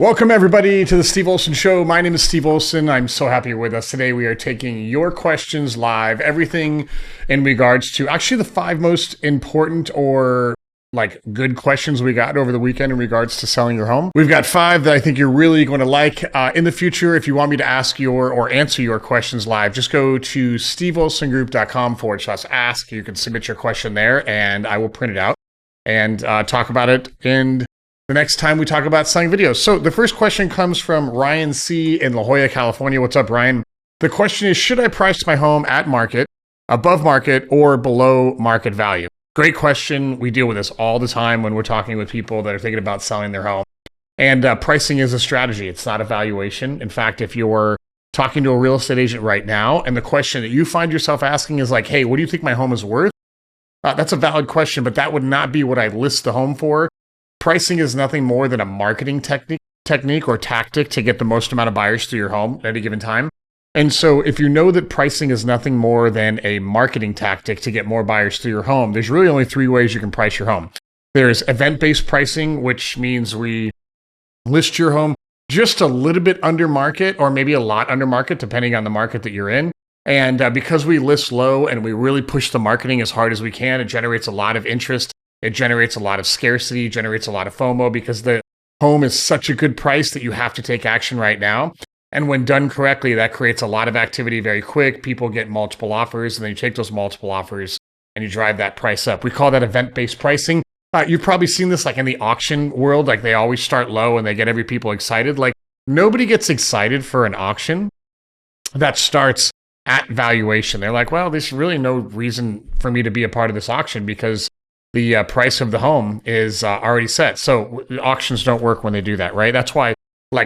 Welcome, everybody, to the Steve Olson Show. My name is Steve Olson. I'm so happy you're with us today. We are taking your questions live, everything in regards to actually the 5 most important or good questions we got over the weekend in regards to selling your home. We've got 5 that I think you're really going to like. In the future, if you want me to ask your or answer your questions live, just go to steveolsongroup.com/ask. You can submit your question there and I will print it out and talk about it in the next time we talk about selling videos. So the first question comes from Ryan C. in La Jolla, California. What's up, Ryan? The question is, should I price my home at market, above market, or below market value? Great question. We deal with this all the time when we're talking with people that are thinking about selling their home. And pricing is a strategy. It's not a valuation. In fact, if you're talking to a real estate agent right now, and the question that you find yourself asking is like, hey, what do you think my home is worth? That's a valid question, but that would not be what I list the home for. Pricing is nothing more than a marketing technique or tactic to get the most amount of buyers to your home at any given time. And so if you know that pricing is nothing more than a marketing tactic to get more buyers to your home, there's really only 3 ways you can price your home. There's event-based pricing, which means we list your home just a little bit under market or maybe a lot under market, depending on the market that you're in. And because we list low and we really push the marketing as hard as we can, it generates a lot of interest. It generates a lot of scarcity, generates a lot of FOMO because the home is such a good price that you have to take action right now. And when done correctly, that creates a lot of activity very quick. People get multiple offers, and then you take those multiple offers and you drive that price up. We call that event-based pricing. You've probably seen this in the auction world. They always start low and they get every people excited. Nobody gets excited for an auction that starts at valuation. They're like, well, there's really no reason for me to be a part of this auction because the price of the home is already set. So auctions don't work when they do that, right? That's why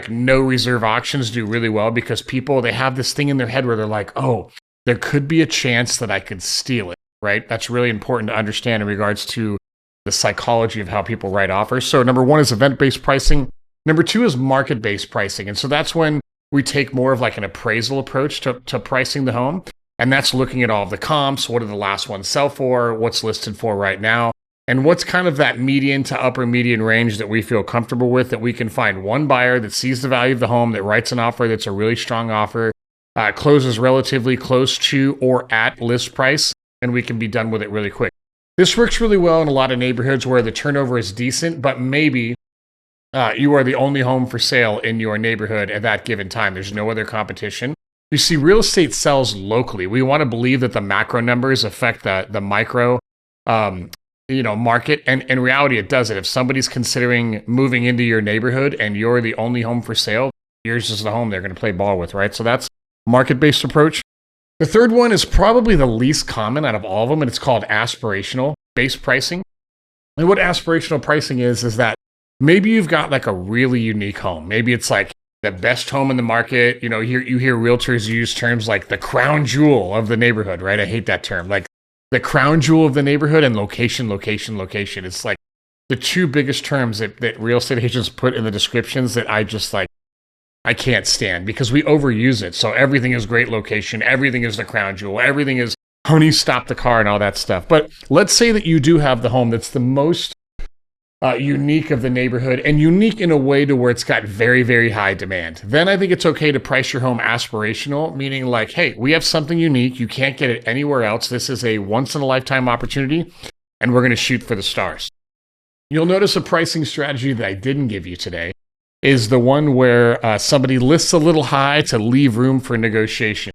no reserve auctions do really well, because people, they have this thing in their head where they're like, oh, there could be a chance that I could steal it, right? That's really important to understand in regards to the psychology of how people write offers. So number 1 is event-based pricing. Number 2 is market-based pricing. And so that's when we take more of an appraisal approach to pricing the home. And that's looking at all of the comps. What did the last one sell for? What's listed for right now? And what's kind of that median to upper median range that we feel comfortable with, that we can find one buyer that sees the value of the home, that writes an offer that's a really strong offer, closes relatively close to or at list price, and we can be done with it really quick. This works really well in a lot of neighborhoods where the turnover is decent, but maybe you are the only home for sale in your neighborhood at that given time. There's no other competition. You see, real estate sells locally. We want to believe that the macro numbers affect the micro market. And in reality, it doesn't. If somebody's considering moving into your neighborhood and you're the only home for sale, yours is the home they're going to play ball with, right? So that's market-based approach. The third one is probably the least common out of all of them, and it's called aspirational-based pricing. And what aspirational pricing is that maybe you've got a really unique home. Maybe it's the best home in the market. You hear realtors use terms like the crown jewel of the neighborhood, right? I hate that term. The crown jewel of the neighborhood and location. It's the 2 biggest terms that real estate agents put in the descriptions that I just I can't stand, because we overuse it. So everything is great location. Everything is the crown jewel. Everything is honey, stop the car and all that stuff. But let's say that you do have the home that's the most unique of the neighborhood, and unique in a way to where it's got very, very high demand. Then I think it's okay to price your home aspirational, meaning hey, we have something unique. You can't get it anywhere else. This is a once-in-a-lifetime opportunity, and we're going to shoot for the stars. You'll notice a pricing strategy that I didn't give you today is the one where somebody lists a little high to leave room for negotiation.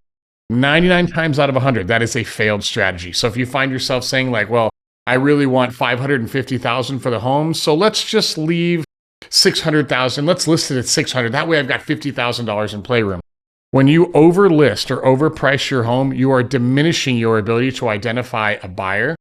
99 times out of 100, that is a failed strategy. So if you find yourself saying well, I really want $550,000 for the home, so let's just leave $600,000. Let's list it at $600,000. That way I've got $50,000 in playroom. When you overlist or overprice your home, you are diminishing your ability to identify a buyer,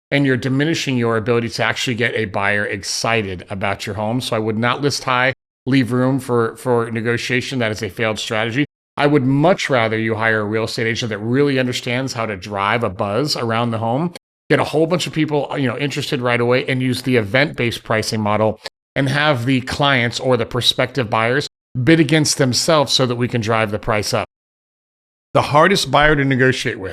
and you're diminishing your ability to actually get a buyer excited about your home. So I would not list high, leave room for negotiation. That is a failed strategy. I would much rather you hire a real estate agent that really understands how to drive a buzz around the home, get a whole bunch of people, interested right away, and use the event-based pricing model and have the clients or the prospective buyers bid against themselves so that we can drive the price up. The hardest buyer to negotiate with,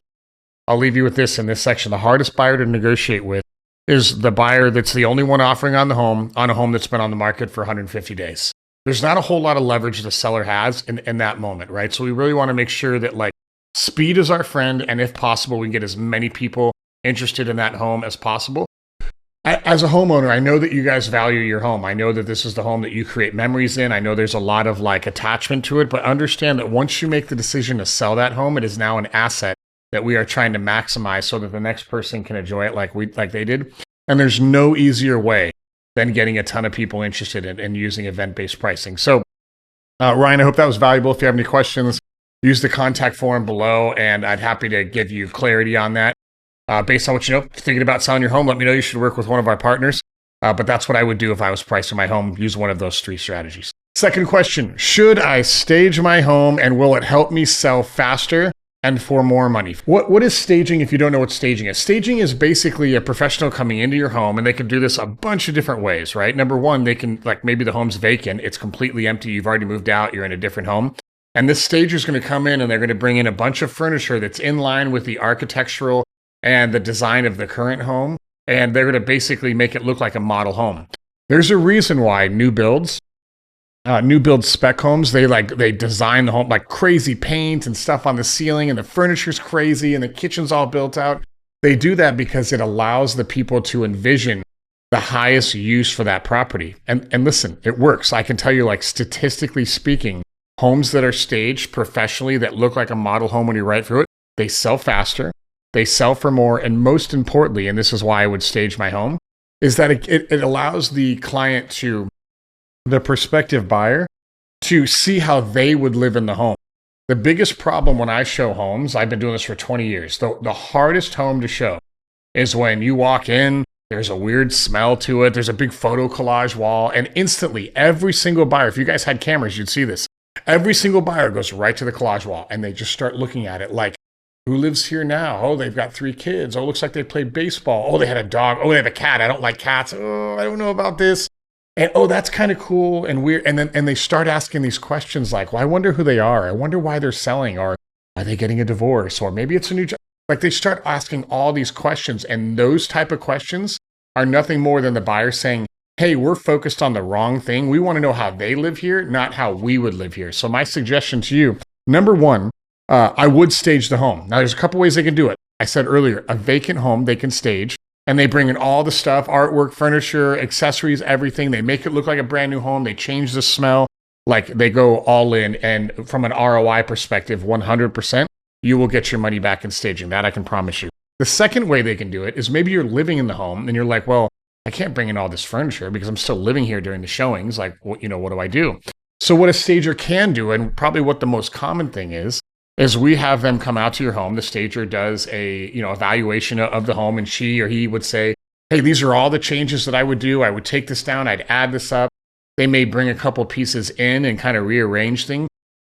I'll leave you with this in this section. The hardest buyer to negotiate with is the buyer that's the only one offering on a home that's been on the market for 150 days. there's not a whole lot of leverage the seller has in that moment, right? So we really want to make sure that like speed is our friend. And if possible, we can get as many people interested in that home as possible. As a homeowner, I know that you guys value your home. I know that this is the home that you create memories in. I know there's a lot of like attachment to it, but understand that once you make the decision to sell that home, it is now an asset that we are trying to maximize so that the next person can enjoy it like they did. And there's no easier way than getting a ton of people interested in using event-based pricing. So, Ryan, I hope that was valuable. If you have any questions, use the contact form below, and I'd happy to give you clarity on that. Based on what you know, thinking about selling your home, let me know. You should work with one of our partners. But that's what I would do if I was pricing my home. Use one of those 3 strategies. Second question, should I stage my home and will it help me sell faster and for more money? What is staging if you don't know what staging is? Staging is basically a professional coming into your home, and they can do this a bunch of different ways, right? Number one, they can, like maybe the home's vacant, it's completely empty, you've already moved out, you're in a different home. And this stager is going to come in and they're going to bring in a bunch of furniture that's in line with the architectural and the design of the current home. And they're going to basically make it look like a model home. There's a reason why new build spec homes, they design the home like crazy paint and stuff on the ceiling, and the furniture's crazy and the kitchen's all built out. They do that because it allows the people to envision the highest use for that property. And listen, it works. I can tell you, like statistically speaking, homes that are staged professionally that look like a model home when you write through it, they sell faster, they sell for more, and most importantly, and this is why I would stage my home, is that it allows the client the prospective buyer to see how they would live in the home. The biggest problem when I show homes, I've been doing this for 20 years, the hardest home to show is when you walk in, there's a weird smell to it, there's a big photo collage wall, and instantly every single buyer, if you guys had cameras, you'd see this, every single buyer goes right to the collage wall and they just start looking at it like, who lives here now? Oh, they've got 3 kids. Oh, looks like they played baseball. Oh, they had a dog. Oh, they have a cat. I don't like cats. Oh, I don't know about this. And oh, that's kind of cool and weird. And they start asking these questions like, well, I wonder who they are. I wonder why they're selling, or are they getting a divorce? Or maybe it's a new job. Like they start asking all these questions, and those type of questions are nothing more than the buyer saying, hey, we're focused on the wrong thing. We want to know how they live here, not how we would live here. So my suggestion to you, number one, I would stage the home. Now, there's a couple ways they can do it. I said earlier, a vacant home they can stage, and they bring in all the stuff, artwork, furniture, accessories, everything. They make it look like a brand new home. They change the smell, like they go all in. And from an ROI perspective, 100%, you will get your money back in staging. That I can promise you. The second way they can do it is maybe you're living in the home and you're like, well, I can't bring in all this furniture because I'm still living here during the showings. Like, what do I do? So what a stager can do, and probably what the most common thing is we have them come out to your home. The stager does a, evaluation of the home, and she or he would say, hey, these are all the changes that I would do. I would take this down. I'd add this up. They may bring a couple pieces in and kind of rearrange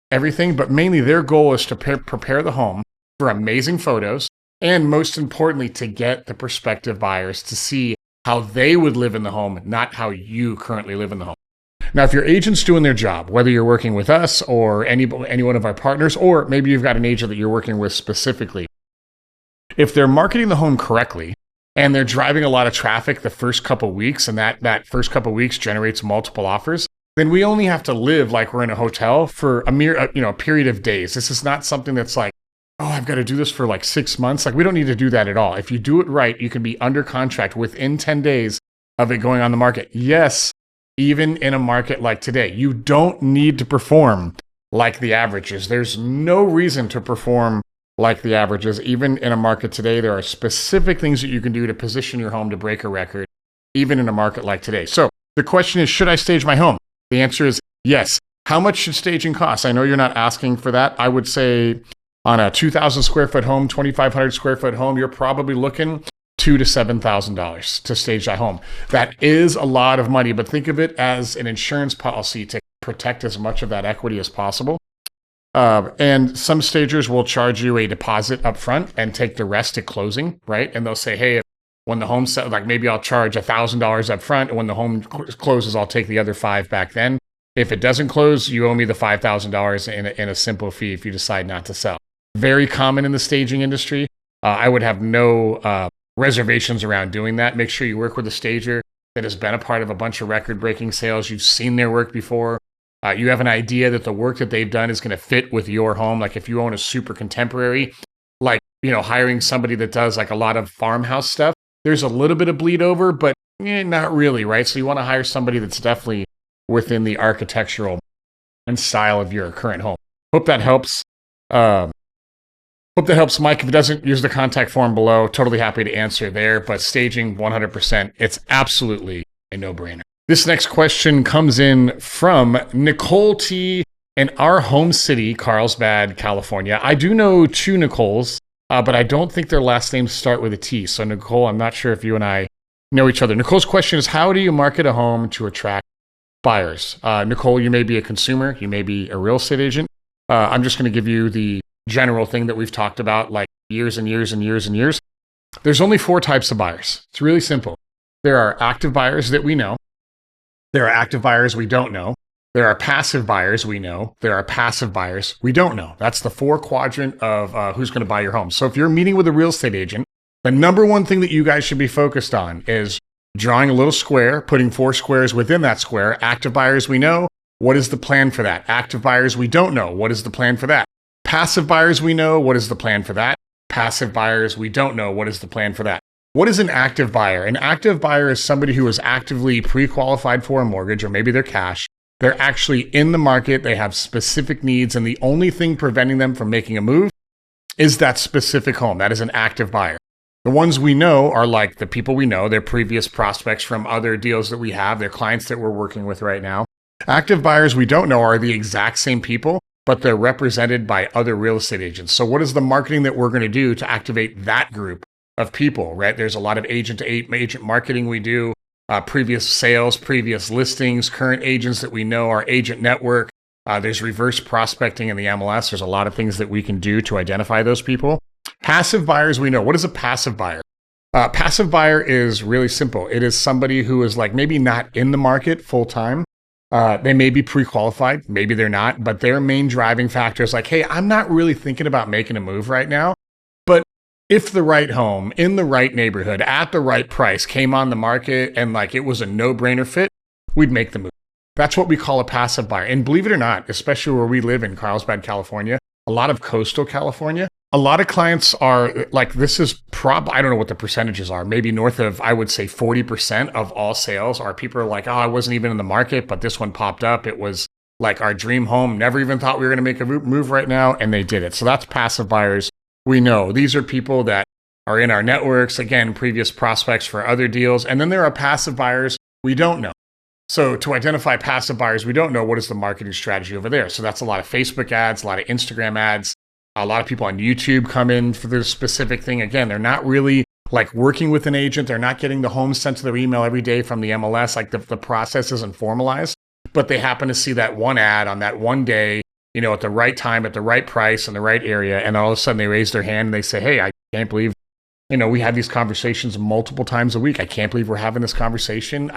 everything, but mainly their goal is to prepare the home for amazing photos, and most importantly, to get the prospective buyers to see how they would live in the home, not how you currently live in the home. Now, if your agent's doing their job, whether you're working with us or any one of our partners, or maybe you've got an agent that you're working with specifically, if they're marketing the home correctly and they're driving a lot of traffic the first couple weeks, and that first couple weeks generates multiple offers, then we only have to live like we're in a hotel for a mere, period of days. This is not something that's like, oh, I've got to do this for like 6 months. Like, we don't need to do that at all. If you do it right, you can be under contract within 10 days of it going on the market. Yes, even in a market like today, you don't need to perform like the averages. There's no reason to perform like the averages. Even in a market today, there are specific things that you can do to position your home to break a record, even in a market like today. So the question is, should I stage my home? The answer is yes. How much should staging cost? I know you're not asking for that. I would say on a 2,000 square foot home, 2,500 square foot home, you're probably looking $2,000 to $7,000 to stage that home. That is a lot of money, but think of it as an insurance policy to protect as much of that equity as possible. And some stagers will charge you a deposit up front and take the rest at closing, right? And they'll say, hey, when the home sells, like maybe I'll charge $1,000 up front, and when the home closes, I'll take the other $5,000 back then. If it doesn't close, you owe me the $5,000 in a simple fee if you decide not to sell. Very common in the staging industry. I would have no reservations around doing that. Make sure you work with a stager that has been a part of a bunch of record-breaking sales. You've seen their work before. You have an idea that the work that they've done is going to fit with your home. Like if you own a super contemporary, like, hiring somebody that does like a lot of farmhouse stuff, there's a little bit of bleed over, but not really, right? So you want to hire somebody that's definitely within the architectural and style of your current home. Hope that helps. Hope that helps, Mike. If it doesn't, use the contact form below. Totally happy to answer there. But staging, 100%, it's absolutely a no-brainer. This next question comes in from Nicole T. in our home city, Carlsbad, California. I do know two Nicoles, but I don't think their last names start with a T. So Nicole, I'm not sure if you and I know each other. Nicole's question is, how do you market a home to attract buyers? Nicole, you may be a consumer. You may be a real estate agent. I'm just going to give you the general thing that we've talked about like years and years and years and years. There's only 4 types of buyers. It's really simple. There are active buyers that we know. There are active buyers we don't know. There are passive buyers we know. There are passive buyers we don't know. That's the 4 quadrant of who's going to buy your home. So if you're meeting with a real estate agent, the number one thing that you guys should be focused on is drawing a little square, putting 4 squares within that square. Active buyers we know. What is the plan for that? Active buyers we don't know. What is the plan for that? Passive buyers we know. What is the plan for that? Passive buyers we don't know. What is the plan for that? What is an active buyer? An active buyer is somebody who is actively pre-qualified for a mortgage, or maybe they're cash. They're actually in the market. They have specific needs, and the only thing preventing them from making a move is that specific home. That is an active buyer. The ones we know are like the people we know. They're previous prospects from other deals that we have. They're clients that we're working with right now. Active buyers we don't know are the exact same people, but they're represented by other real estate agents. So what is the marketing that we're going to do to activate that group of people, right? There's a lot of agent marketing we do, previous sales, previous listings, current agents that we know, our agent network. There's reverse prospecting in the MLS. There's a lot of things that we can do to identify those people. Passive buyers we know. What is a passive buyer? Passive buyer is really simple. It is somebody who is like maybe not in the market full time. They may be pre-qualified, maybe they're not, but their main driving factor is like, hey, I'm not really thinking about making a move right now, but if the right home in the right neighborhood at the right price came on the market and like it was a no-brainer fit, we'd make the move. That's what we call a passive buyer. And believe it or not, especially where we live in Carlsbad, California, a lot of coastal California, a lot of clients are like, this is I don't know what the percentages are, maybe north of, I would say 40% of all sales are people are like, oh, I wasn't even in the market, but this one popped up. It was like our dream home. Never even thought we were going to make a move right now. And they did it. So that's passive buyers we know. These are people that are in our networks, again, previous prospects for other deals. And then there are passive buyers we don't know. So to identify passive buyers we don't know, what is the marketing strategy over there? So that's a lot of Facebook ads, a lot of Instagram ads. A lot of people on YouTube come in for this specific thing. Again, they're not really like working with an agent. They're not getting the homes sent to their email every day from the MLS. Like the process isn't formalized, but they happen to see that one ad on that one day, at the right time, at the right price, in the right area. And all of a sudden they raise their hand and they say, hey, I can't believe, we have these conversations multiple times a week. I can't believe we're having this conversation.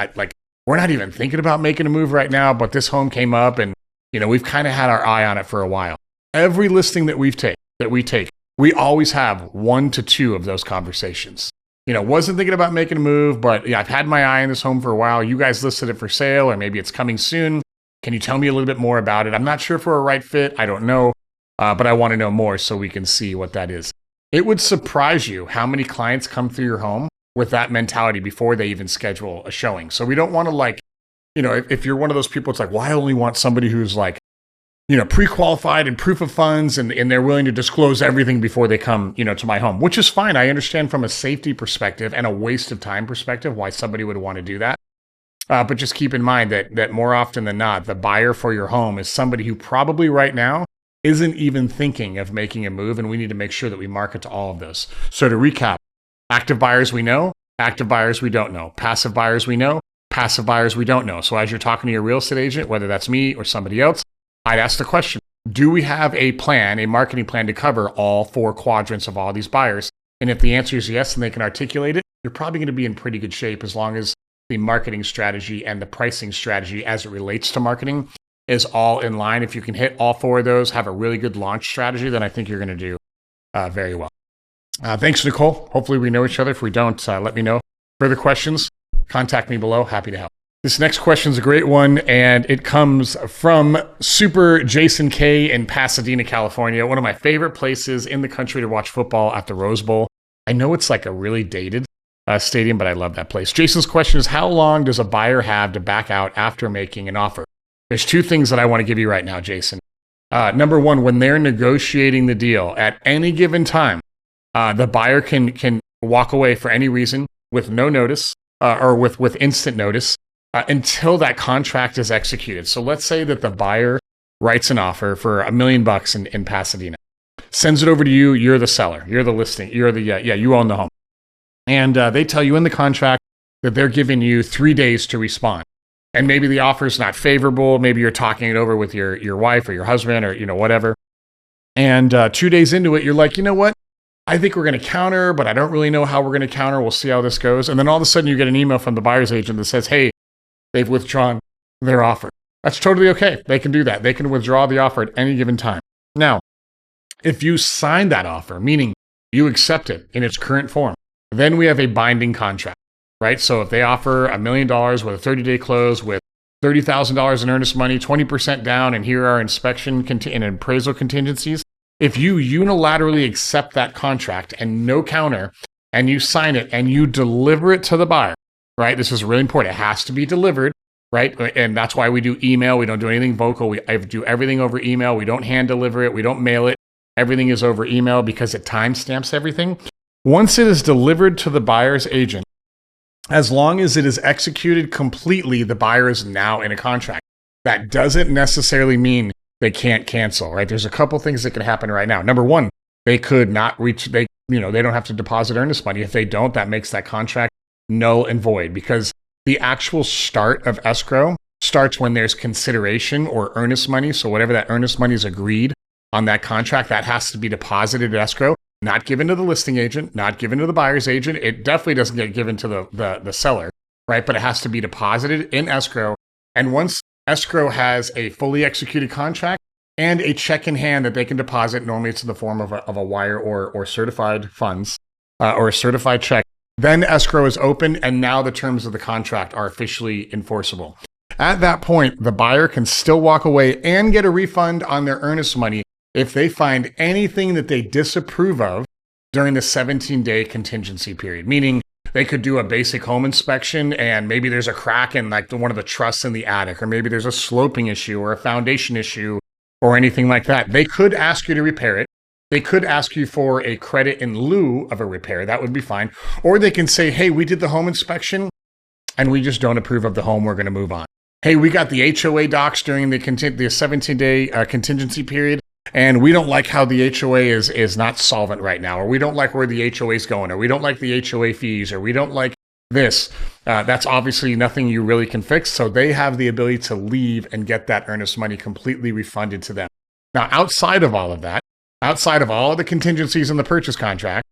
We're not even thinking about making a move right now, but this home came up and, we've kind of had our eye on it for a while. Every listing that we take, we always have 1 to 2 of those conversations. Wasn't thinking about making a move, but yeah, I've had my eye on this home for a while. You guys listed it for sale, or maybe it's coming soon. Can you tell me a little bit more about it? I'm not sure if we're a right fit. I don't know, but I want to know more so we can see what that is. It would surprise you how many clients come through your home with that mentality before they even schedule a showing. So we don't want to if you're one of those people, it's like, well, I only want somebody who's like, pre-qualified and proof of funds, and they're willing to disclose everything before they come, to my home, which is fine. I understand from a safety perspective and a waste of time perspective why somebody would want to do that. But just keep in mind that more often than not, the buyer for your home is somebody who probably right now isn't even thinking of making a move, and we need to make sure that we market to all of those. So to recap, active buyers we know, active buyers we don't know, passive buyers we know, passive buyers we don't know. So as you're talking to your real estate agent, whether that's me or somebody else, I'd ask the question, do we have a marketing plan to cover all 4 quadrants of all these buyers? And if the answer is yes, and they can articulate it, you're probably going to be in pretty good shape as long as the marketing strategy and the pricing strategy as it relates to marketing is all in line. If you can hit all 4 of those, have a really good launch strategy, then I think you're going to do very well. Thanks, Nicole. Hopefully we know each other. If we don't, let me know. Further questions, contact me below. Happy to help. This next question is a great one, and it comes from Super Jason K in Pasadena, California, one of my favorite places in the country to watch football at the Rose Bowl. I know it's like a really dated stadium, but I love that place. Jason's question is, how long does a buyer have to back out after making an offer? There's two things that I want to give you right now, Jason. Number one, when they're negotiating the deal at any given time, the buyer can walk away for any reason with no notice or with instant notice until that contract is executed. So let's say that the buyer writes an offer for $1 million in Pasadena, sends it over to you. You're the seller. You're the listing. You're the you own the home. And they tell you in the contract that they're giving you 3 days to respond. And maybe the offer is not favorable. Maybe you're talking it over with your wife or your husband or whatever. And 2 days into it, you're like, you know what? I think we're going to counter, but I don't really know how we're going to counter. We'll see how this goes. And then all of a sudden you get an email from the buyer's agent that says, hey, they've withdrawn their offer. That's totally okay. They can do that. They can withdraw the offer at any given time. Now, if you sign that offer, meaning you accept it in its current form, then we have a binding contract, right? So if they offer $1 million with a 30-day close with $30,000 in earnest money, 20% down, and here are inspection and appraisal contingencies, if you unilaterally accept that contract and no counter, and you sign it and you deliver it to the buyer, right? This is really important. It has to be delivered, right? And that's why we do email. We don't do anything vocal. I do everything over email. We don't hand deliver it. We don't mail it. Everything is over email because it timestamps everything. Once it is delivered to the buyer's agent, as long as it is executed completely, the buyer is now in a contract. That doesn't necessarily mean they can't cancel, right? There's a couple things that could happen right now. Number one, they could not reach, they don't have to deposit earnest money. If they don't, that makes that contract null and void, because the actual start of escrow starts when there's consideration or earnest money. So whatever that earnest money is agreed on that contract, that has to be deposited at escrow, not given to the listing agent, not given to the buyer's agent. It definitely doesn't get given to the seller, right? But it has to be deposited in escrow. And once escrow has a fully executed contract and a check in hand that they can deposit, normally it's in the form of a wire or certified funds or a certified check, then escrow is open, and now the terms of the contract are officially enforceable. At that point, the buyer can still walk away and get a refund on their earnest money if they find anything that they disapprove of during the 17-day contingency period. Meaning they could do a basic home inspection and maybe there's a crack in like one of the trusses in the attic, or maybe there's a sloping issue or a foundation issue or anything like that. They could ask you to repair it. They could ask you for a credit in lieu of a repair. That would be fine. Or they can say, hey, we did the home inspection and we just don't approve of the home. We're going to move on. Hey, we got the HOA docs during the 17-day contingency period, and we don't like how the HOA is not solvent right now, or we don't like where the HOA is going, or we don't like the HOA fees, or we don't like this. That's obviously nothing you really can fix. So they have the ability to leave and get that earnest money completely refunded to them. Now, outside of all of that, outside of all of the contingencies in the purchase contract,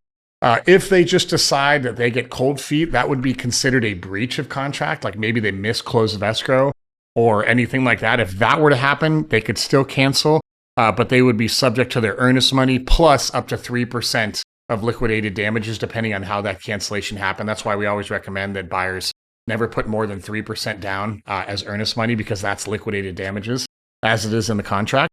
if they just decide that they get cold feet, that would be considered a breach of contract. Like maybe they miss close of escrow or anything like that. If that were to happen, they could still cancel, but they would be subject to their earnest money plus up to 3% of liquidated damages, depending on how that cancellation happened. That's why we always recommend that buyers never put more than 3% down as earnest money, because that's liquidated damages as it is in the contract.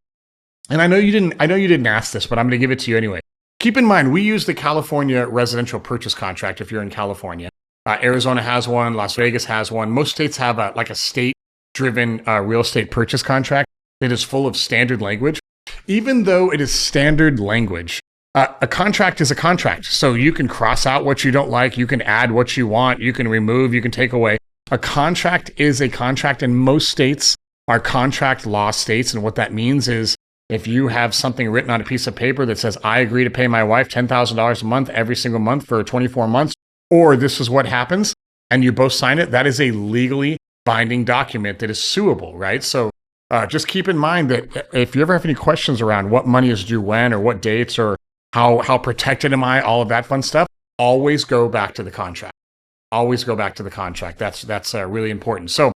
And I know you didn't ask this, but I'm going to give it to you anyway. Keep in mind, we use the California residential purchase contract if you're in California. Arizona has one. Las Vegas has one. Most states have a state-driven real estate purchase contract that is full of standard language. Even though it is standard language, a contract is a contract. So you can cross out what you don't like. You can add what you want. You can remove. You can take away. A contract is a contract, and most states are contract law states. And what that means is, if you have something written on a piece of paper that says, I agree to pay my wife $10,000 a month every single month for 24 months, or this is what happens, and you both sign it, that is a legally binding document that is suable, right? So just keep in mind that if you ever have any questions around what money is due when, or what dates, or how protected am I, all of that fun stuff, always go back to the contract. Always go back to the contract. That's really important. So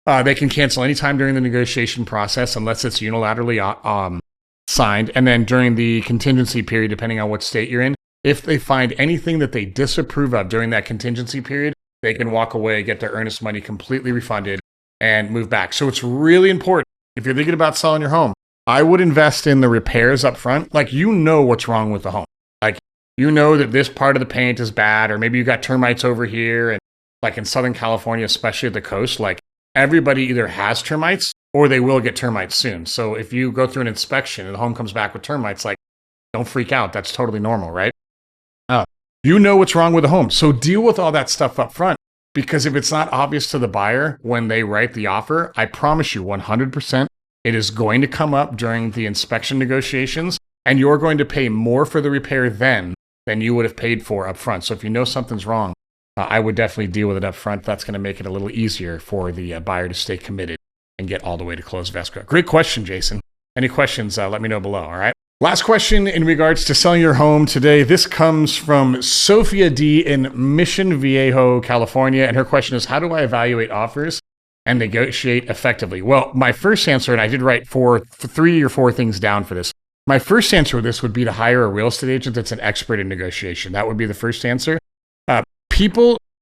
they can cancel anytime during the negotiation process unless it's unilaterally signed. And then during the contingency period, depending on what state you're in, if they find anything that they disapprove of during that contingency period, they can walk away, get their earnest money completely refunded, and move back. So it's really important. If you're thinking about selling your home, I would invest in the repairs up front. Like, you know what's wrong with the home. Like, you know that this part of the paint is bad, or maybe you got termites over here. And like in Southern California, especially at the coast, like everybody either has termites or they will get termites soon. So if you go through an inspection and the home comes back with termites, like, don't freak out. That's totally normal, right? You know what's wrong with the home. So deal with all that stuff up front, because if it's not obvious to the buyer when they write the offer, I promise you 100%, it is going to come up during the inspection negotiations, and you're going to pay more for the repair then than you would have paid for up front. So if you know something's wrong, I would definitely deal with it up front. That's going to make it a little easier for the buyer to stay committed and get all the way to close of escrow. Great question, Jason. Any questions, let me know below, all right? Last question in regards to selling your home today. This comes from Sophia D. in Mission Viejo, California. And her question is, how do I evaluate offers and negotiate effectively? Well, my first answer, and I did write 3 or 4 things down for this. My first answer to this would be to hire a real estate agent that's an expert in negotiation. That would be the first answer.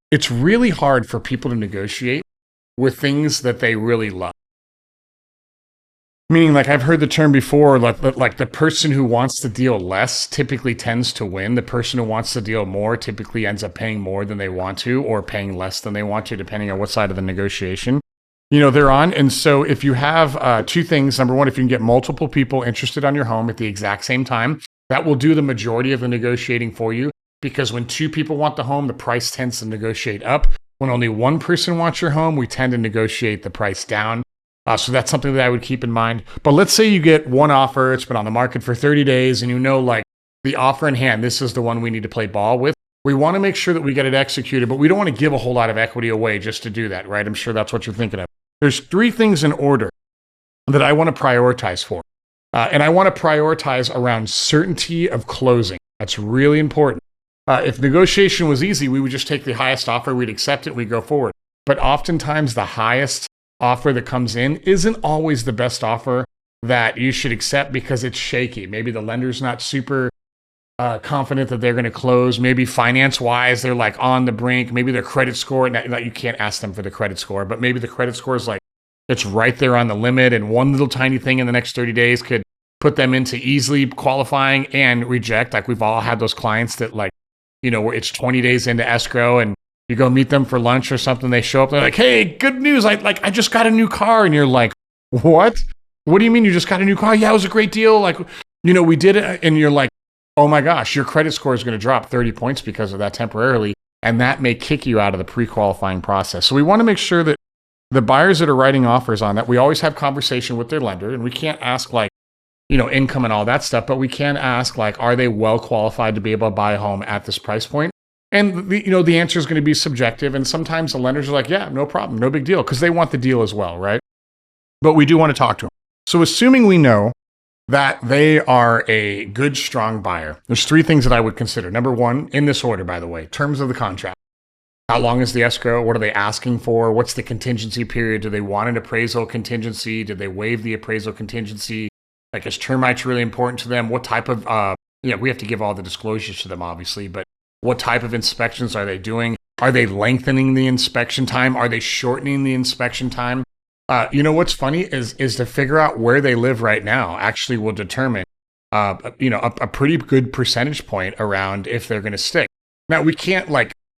It's really hard for people to negotiate with things that they really love. Meaning, like, I've heard the term before, like the person who wants to deal less typically tends to win. The person who wants to deal more typically ends up paying more than they want to, or paying less than they want to, depending on what side of the negotiation they're on. And so if you have 2 things, number one, if you can get multiple people interested on your home at the exact same time, that will do the majority of the negotiating for you. Because when 2 people want the home, the price tends to negotiate up. When only 1 person wants your home, we tend to negotiate the price down. So that's something that I would keep in mind. But let's say you get 1 offer, it's been on the market for 30 days, and like the offer in hand, this is the one we need to play ball with. We want to make sure that we get it executed, but we don't want to give a whole lot of equity away just to do that, right? I'm sure that's what you're thinking of. There's 3 things in order that I want to prioritize for. And I want to prioritize around certainty of closing. That's really important. If negotiation was easy, we would just take the highest offer, we'd accept it, we'd go forward. But oftentimes the highest offer that comes in isn't always the best offer that you should accept, because it's shaky. Maybe the lender's not super confident that they're going to close. Maybe finance-wise, they're like on the brink. Maybe their credit score, you can't ask them for the credit score, but maybe the credit score is like, it's right there on the limit, and one little tiny thing in the next 30 days could put them into easily qualifying and reject. Like, we've all had those clients that, like, where it's 20 days into escrow and you go meet them for lunch or something. They show up, they're like, hey, good news. I just got a new car. And you're like, what? What do you mean you just got a new car? Yeah, it was a great deal. Like, we did it. And you're like, oh my gosh, your credit score is going to drop 30 points because of that temporarily. And that may kick you out of the pre-qualifying process. So we want to make sure that the buyers that are writing offers on that, we always have conversation with their lender, and we can't ask income and all that stuff, but we can ask, are they well qualified to be able to buy a home at this price point? And the answer is going to be subjective. And sometimes the lenders are like, yeah, no problem, no big deal, because they want the deal as well, right? But we do want to talk to them. So assuming we know that they are a good, strong buyer, there's 3 things that I would consider. Number 1, in this order, by the way, terms of the contract. How long is the escrow? What are they asking for? What's the contingency period? Do they want an appraisal contingency? Did they waive the appraisal contingency? Like, is termites really important to them? What type of, we have to give all the disclosures to them, obviously, but what type of inspections are they doing? Are they lengthening the inspection time? Are they shortening the inspection time? What's funny is to figure out where they live right now actually will determine, a pretty good percentage point around if they're going to stick. Now, we can't,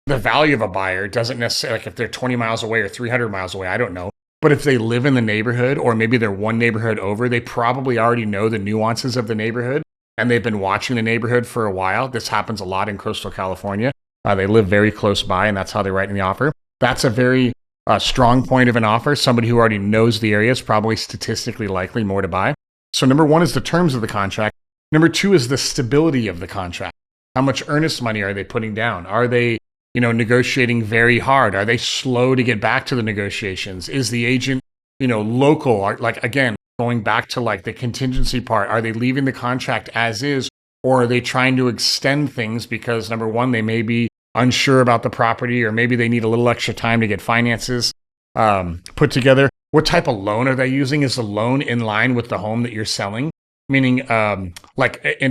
the value of a buyer doesn't necessarily, if they're 20 miles away or 300 miles away, I don't know. But if they live in the neighborhood, or maybe they're one neighborhood over, they probably already know the nuances of the neighborhood, and they've been watching the neighborhood for a while. This happens a lot in coastal California. They live very close by, and that's how they write in the offer. That's a very strong point of an offer. Somebody who already knows the area is probably statistically likely more to buy. So number 1 is the terms of the contract. Number 2 is the stability of the contract. How much earnest money are they putting down? Are they negotiating very hard? Are they slow to get back to the negotiations? Is the agent, local? Again, going back to the contingency part, are they leaving the contract as is, or are they trying to extend things because, number 1, they may be unsure about the property, or maybe they need a little extra time to get finances put together? What type of loan are they using? Is the loan in line with the home that you're selling? Meaning, in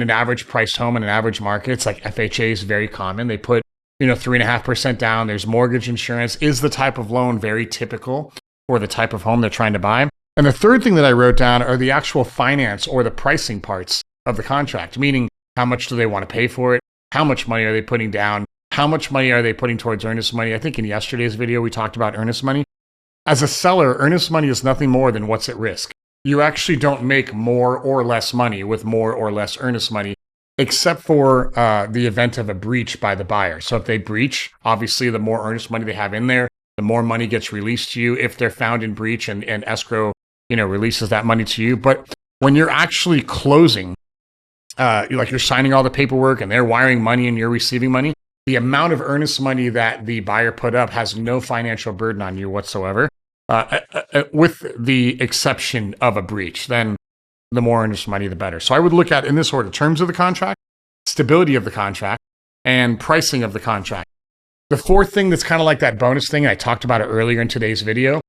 an average priced home in an average market, it's like FHA is very common. They put 3.5% down. There's mortgage insurance. Is the type of loan very typical for the type of home they're trying to buy. And the third thing that I wrote down are the actual finance or the pricing parts of the contract, meaning how much do they want to pay for it? How much money are they putting down? How much money are they putting towards earnest money? I think in yesterday's video, we talked about earnest money. As a seller, earnest money is nothing more than what's at risk. You actually don't make more or less money with more or less earnest money, except for the event of a breach by the buyer. So if they breach, obviously the more earnest money they have in there, the more money gets released to you if they're found in breach and escrow, releases that money to you. But when you're actually closing, like you're signing all the paperwork and they're wiring money and you're receiving money, the amount of earnest money that the buyer put up has no financial burden on you whatsoever, with the exception of a breach. Then the more earnest money, the better. So I would look at, in this order, terms of the contract, stability of the contract, and pricing of the contract. The fourth thing that's kind of like that bonus thing, I talked about it earlier in today's video.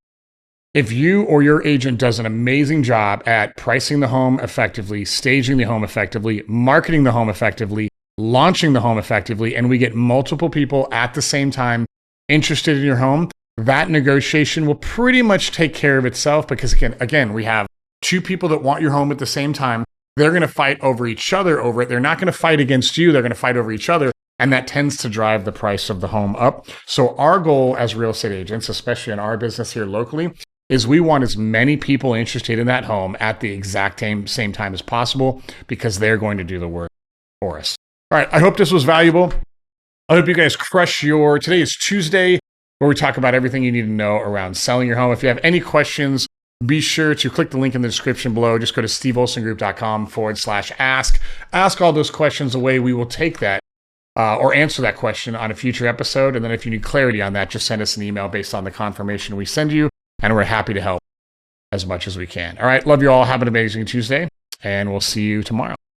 If you or your agent does an amazing job at pricing the home effectively, staging the home effectively, marketing the home effectively, launching the home effectively, and we get multiple people at the same time interested in your home, that negotiation will pretty much take care of itself, because again, we have two people that want your home at the same time. They're going to fight over each other over it. They're not going to fight against you. They're going to fight over each other. And that tends to drive the price of the home up. So our goal as real estate agents, especially in our business here locally, is we want as many people interested in that home at the exact same time as possible, because they're going to do the work for us. All right. I hope this was valuable. I hope you guys crush today is Tuesday, where we talk about everything you need to know around selling your home. If you have any questions, be sure to click the link in the description below. Just go to steveolsongroup.com/ask. Ask all those questions away. We will take that or answer that question on a future episode. And then if you need clarity on that, just send us an email based on the confirmation we send you, and we're happy to help as much as we can. All right. Love you all. Have an amazing Tuesday, and we'll see you tomorrow.